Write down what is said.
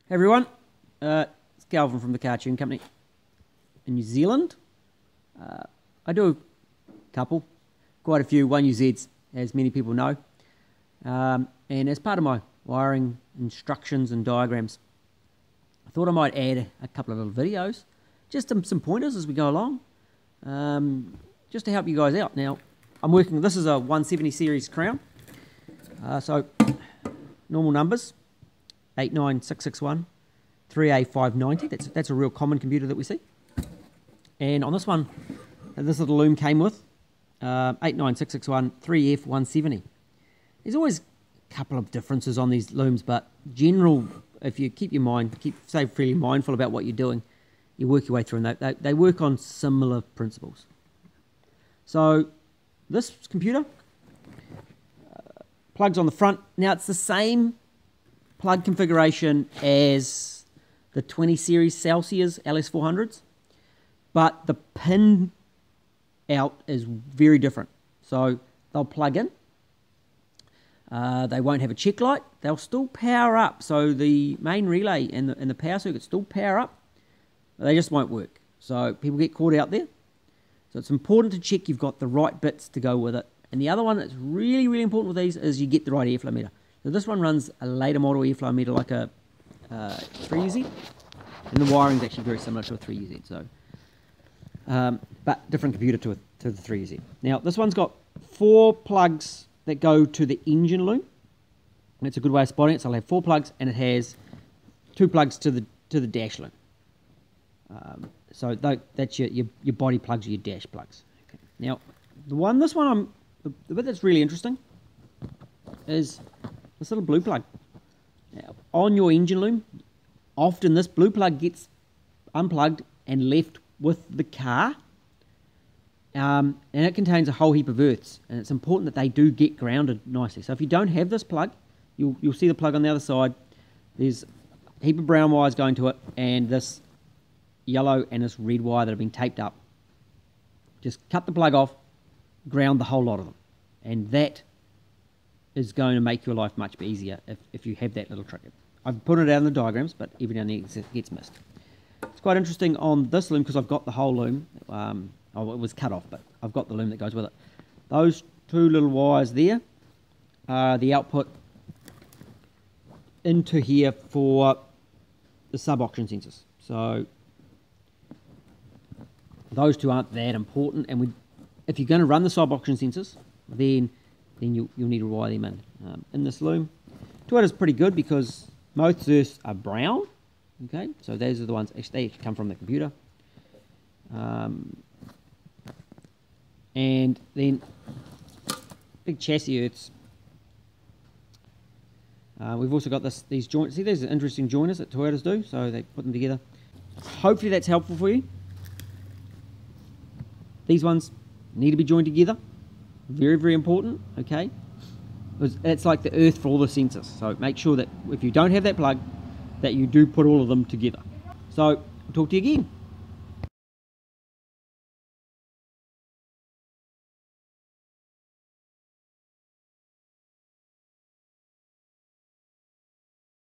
Hey everyone, it's Calvin from the Car Tune Company in New Zealand. I do a couple, quite a few 1UZs, as many people know. And as part of my wiring instructions and diagrams, I thought I might add a couple of little videos, just some pointers as we go along, just to help you guys out. Now, this is a 170 series Crown, so normal numbers. 89661 3A590. That's a real common computer that we see. And on this one, this little loom came with 89661 3F170. There's always a couple of differences on these looms, but general, if you stay fairly mindful about what you're doing, you work your way through, and they work on similar principles. So this computer plugs on the front. Now it's the same plug configuration as the 20 series Celsiors LS400s, but the pin out is very different. So they'll plug in, they won't have a check light, they'll still power up, so the main relay and the power circuit still power up, but they just won't work. So people get caught out there. So it's important to check you've got the right bits to go with it. And the other one that's really, really important with these is you get the right airflow meter. So this one runs a later model airflow meter like a 3UZ, and the wiring is actually very similar to a 3UZ, so but different computer to the 3UZ. Now this one's got 4 plugs that go to the engine loom. It's a good way of spotting it. So I'll have 4 plugs, and it has 2 plugs to the dash loom. So that's your body plugs or your dash plugs. Okay. Now the bit that's really interesting is this little blue plug. Now, on your engine loom, often this blue plug gets unplugged and left with the car, and it contains a whole heap of earths, and it's important that they do get grounded nicely. So if you don't have this plug, you'll see the plug on the other side. There's a heap of brown wires going to it, and this yellow and this red wire that have been taped up. Just cut the plug off, ground the whole lot of them, and that is going to make your life much easier if you have that little trick. I've put it out in the diagrams, but every now and then it gets missed. It's quite interesting on this loom because I've got the whole loom. It was cut off, but I've got the loom that goes with it. Those 2 little wires there are the output into here for the sub-oxygen sensors. So those 2 aren't that important, and if you're going to run the sub-oxygen sensors, then you'll need to wire them in this loom. Toyota's pretty good because most earths are brown. Okay, so those are the ones they come from the computer. And then big chassis earths. We've also got these joints. See, these are interesting joiners that Toyotas do, so they put them together. Hopefully that's helpful for you. These ones need to be joined together. Very, very important, okay? It's like the earth for all the sensors. So make sure that if you don't have that plug, that you do put all of them together. So, I'll talk to you again.